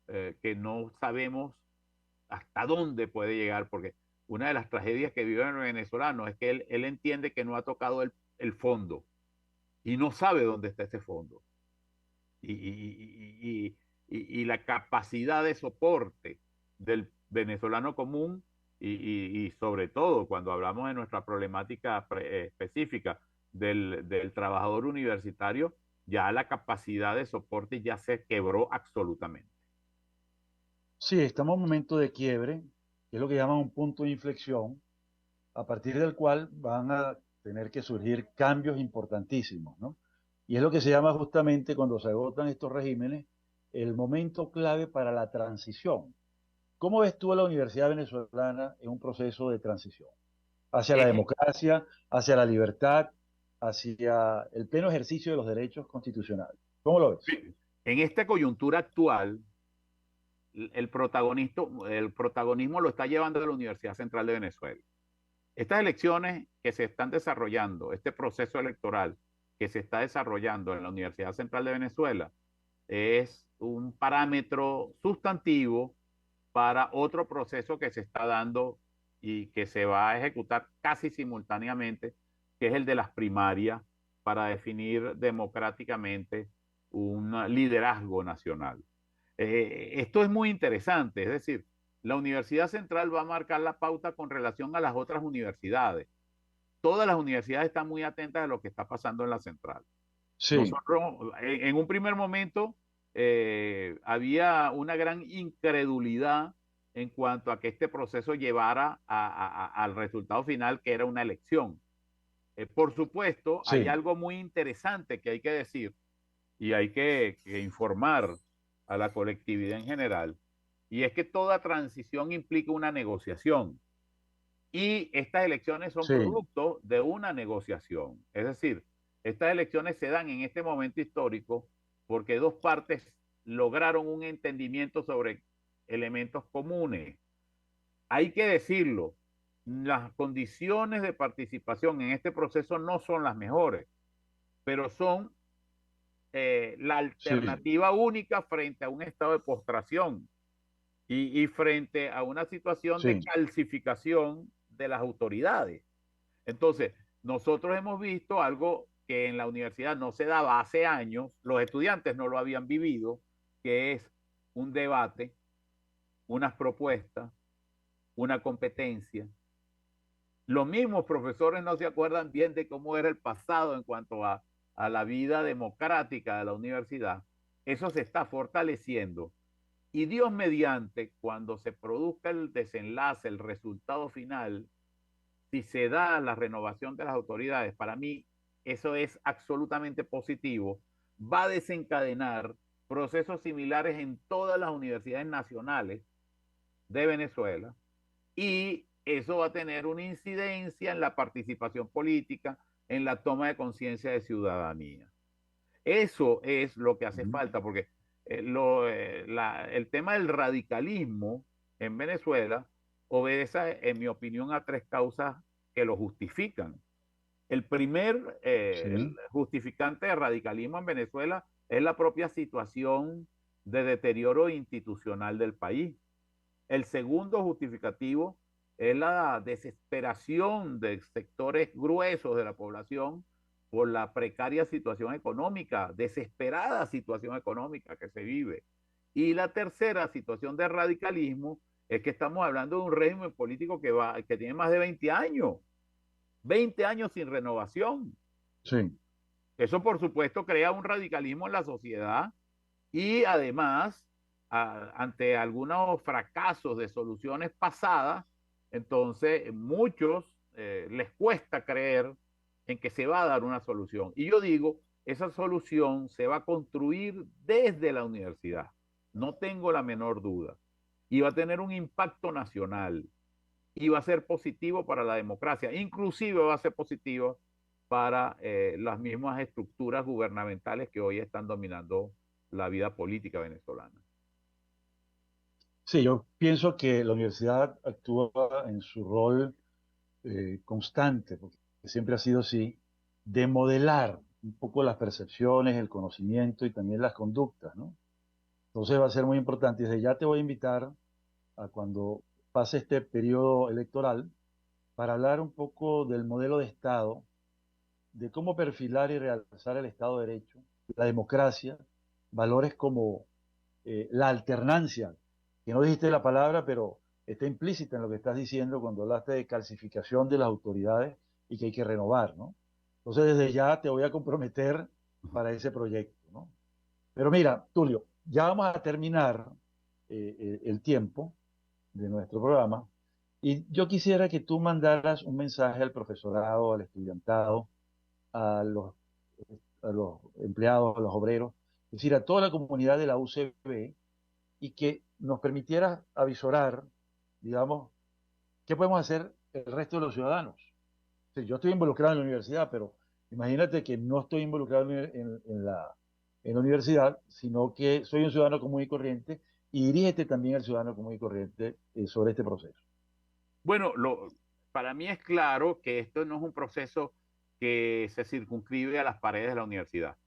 que no sabemos hasta dónde puede llegar, porque una de las tragedias que vive el venezolano es que él entiende que no ha tocado el fondo y no sabe dónde está ese fondo. Y la capacidad de soporte del venezolano común y sobre todo cuando hablamos de nuestra problemática específica del trabajador universitario, ya la capacidad de soporte ya se quebró absolutamente. Sí, estamos en un momento de quiebre, que es lo que llaman un punto de inflexión, a partir del cual van a tener que surgir cambios importantísimos, ¿no? Y es lo que se llama justamente cuando se agotan estos regímenes, el momento clave para la transición. ¿Cómo ves tú a la Universidad Venezolana en un proceso de transición? Hacia la Eh, democracia, hacia la libertad, hacia el pleno ejercicio de los derechos constitucionales. ¿Cómo lo ves? en esta coyuntura actual, el protagonismo lo está llevando la Universidad Central de Venezuela. Estas elecciones que se están desarrollando, este proceso electoral que se está desarrollando en la Universidad Central de Venezuela, es un parámetro sustantivo para otro proceso que se está dando y que se va a ejecutar casi simultáneamente, que es el de las primarias para definir democráticamente un liderazgo nacional. Esto es muy interesante, es decir, la Universidad Central va a marcar la pauta con relación a las otras universidades. Todas las universidades están muy atentas a lo que está pasando en la central. Sí, Nosotros, en un primer momento, había una gran incredulidad en cuanto a que este proceso llevara al resultado final, que era una elección. Por supuesto, hay sí, algo muy interesante que hay que decir y hay que informar a la colectividad en general, y es que toda transición implica una negociación. Y estas elecciones son sí, producto de una negociación. Es decir, estas elecciones se dan en este momento histórico porque dos partes lograron un entendimiento sobre elementos comunes. Hay que decirlo, las condiciones de participación en este proceso no son las mejores, pero son la sí, alternativa única frente a un estado de postración y frente a una situación de sí, calcificación de las autoridades. Entonces, nosotros hemos visto algo que en la universidad no se daba hace años, los estudiantes no lo habían vivido, que es un debate, unas propuestas, una competencia. Los mismos profesores no se acuerdan bien de cómo era el pasado en cuanto a la vida democrática de la universidad. Eso se está fortaleciendo. Y Dios mediante, cuando se produzca el desenlace, el resultado final, si se da la renovación de las autoridades, para mí eso es absolutamente positivo, va a desencadenar procesos similares en todas las universidades nacionales de Venezuela y eso va a tener una incidencia en la participación política, en la toma de conciencia de ciudadanía. Eso es lo que hace ujú, falta, porque el tema del radicalismo en Venezuela obedece, en mi opinión, a tres causas que lo justifican. El sí, justificante de radicalismo en Venezuela es la propia situación de deterioro institucional del país. El segundo justificativo es la desesperación de sectores gruesos de la población por la precaria situación económica, desesperada situación económica que se vive. Y la tercera situación de radicalismo es que estamos hablando de un régimen político que tiene más de 20 años sin renovación. sí, Eso, por supuesto, crea un radicalismo en la sociedad y además, ante algunos fracasos de soluciones pasadas, entonces muchos les cuesta creer en que se va a dar una solución. Y yo digo, esa solución se va a construir desde la universidad, no tengo la menor duda, y va a tener un impacto nacional y va a ser positivo para la democracia, inclusive va a ser positivo para las mismas estructuras gubernamentales que hoy están dominando la vida política venezolana. Sí, yo pienso que la universidad actúa en su rol constante, porque siempre ha sido así, de modelar un poco las percepciones, el conocimiento y también las conductas, ¿no? Entonces va a ser muy importante. Desde ya te voy a invitar a cuando pase este periodo electoral para hablar un poco del modelo de Estado, de cómo perfilar y realzar el Estado de Derecho, la democracia, valores como la alternancia, que no dijiste la palabra, pero está implícita en lo que estás diciendo cuando hablaste de calcificación de las autoridades y que hay que renovar, ¿no? Entonces desde ya te voy a comprometer para ese proyecto, ¿no? Pero mira, Tulio, ya vamos a terminar el tiempo de nuestro programa y yo quisiera que tú mandaras un mensaje al profesorado, al estudiantado, a los empleados, a los obreros, es decir, a toda la comunidad de la UCB y que nos permitiera avisorar, digamos, qué podemos hacer el resto de los ciudadanos. O sea, yo estoy involucrado en la universidad, pero imagínate que no estoy involucrado en la universidad, sino que soy un ciudadano común y corriente y dirígete también al ciudadano común y corriente sobre este proceso. Bueno, para mí es claro que esto no es un proceso que se circunscribe a las paredes de la universidad.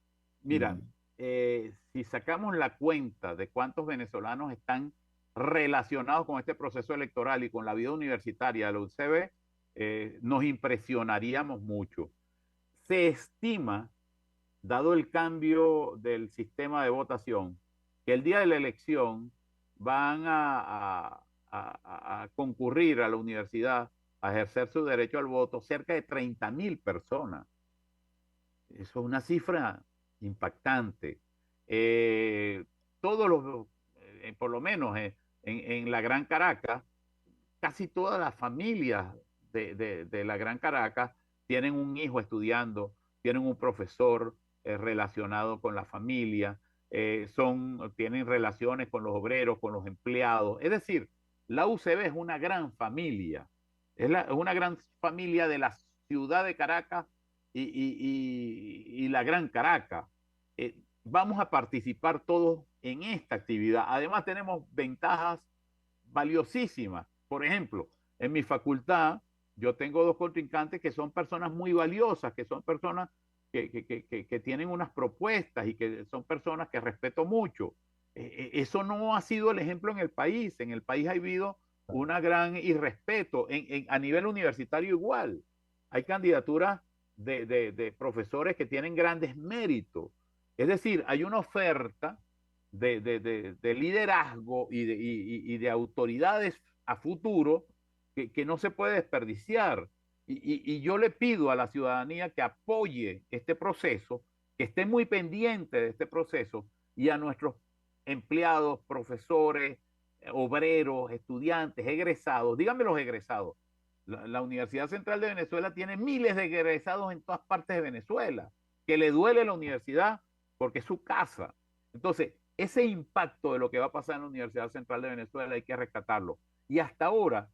Mira, si sacamos la cuenta de cuántos venezolanos están relacionados con este proceso electoral y con la vida universitaria de la UCB, nos impresionaríamos mucho. Se estima, dado el cambio del sistema de votación, que el día de la elección van a concurrir a la universidad a ejercer su derecho al voto cerca de 30.000 personas. Eso es una cifra impactante. Todos los, por lo menos en la Gran Caracas, casi todas las familias de la Gran Caracas tienen un hijo estudiando, tienen un profesor relacionado con la familia, tienen relaciones con los obreros, con los empleados. Es decir, la UCB es una gran familia. Es una gran familia de la ciudad de Caracas y la Gran Caracas. Vamos a participar todos en esta actividad. Además tenemos ventajas valiosísimas. Por ejemplo, en mi facultad yo tengo 2 contrincantes que son personas muy valiosas, que son personas que tienen unas propuestas y que son personas que respeto mucho. Eso no ha sido el ejemplo en el país. En el país ha habido una gran irrespeto, a nivel universitario igual. Hay candidaturas de profesores que tienen grandes méritos. Es decir, hay una oferta de liderazgo y de autoridades a futuro que no se puede desperdiciar. Y yo le pido a la ciudadanía que apoye este proceso, que esté muy pendiente de este proceso, y a nuestros empleados, profesores, obreros, estudiantes, egresados. Díganme los egresados. La Universidad Central de Venezuela tiene miles de egresados en todas partes de Venezuela, que le duele la universidad porque es su casa. Entonces, ese impacto de lo que va a pasar en la Universidad Central de Venezuela hay que rescatarlo. Y hasta ahora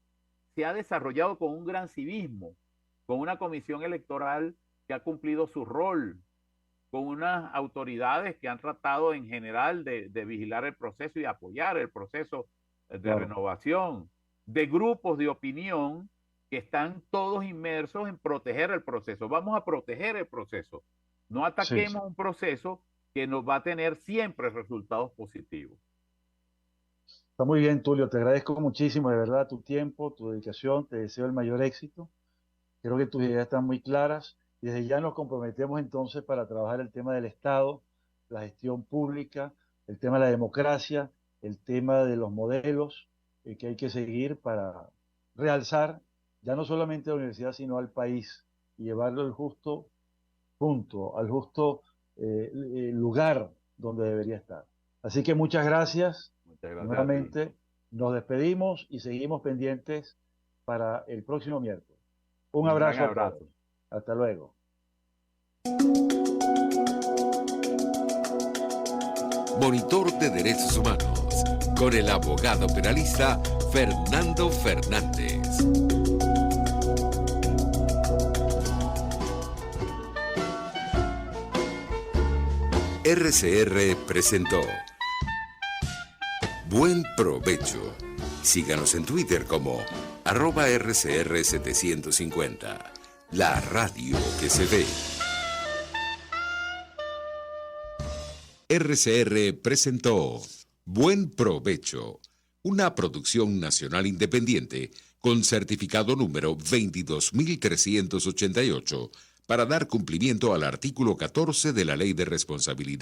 se ha desarrollado con un gran civismo, con una comisión electoral que ha cumplido su rol, con unas autoridades que han tratado en general de vigilar el proceso y apoyar el proceso de renovación, de grupos de opinión que están todos inmersos en proteger el proceso. Vamos a proteger el proceso. No ataquemos un proceso que nos va a tener siempre resultados positivos. Está muy bien, Tulio. Te agradezco muchísimo, de verdad, tu tiempo, tu dedicación. Te deseo el mayor éxito. Creo que tus ideas están muy claras. Y desde ya nos comprometemos entonces para trabajar el tema del Estado, la gestión pública, el tema de la democracia, el tema de los modelos que hay que seguir para realzar ya no solamente a la universidad, sino al país y llevarlo al justo punto, al justo lugar donde debería estar. Así que muchas gracias. Nuevamente nos despedimos y seguimos pendientes para el próximo miércoles. Un abrazo. Hasta luego. Monitor de Derechos Humanos con el abogado penalista Fernando Fernández. RCR presentó Buen Provecho. Síganos en Twitter como @RCR750. La radio que se ve. RCR presentó Buen Provecho, una producción nacional independiente con certificado número 22388 para dar cumplimiento al artículo 14 de la Ley de Responsabilidad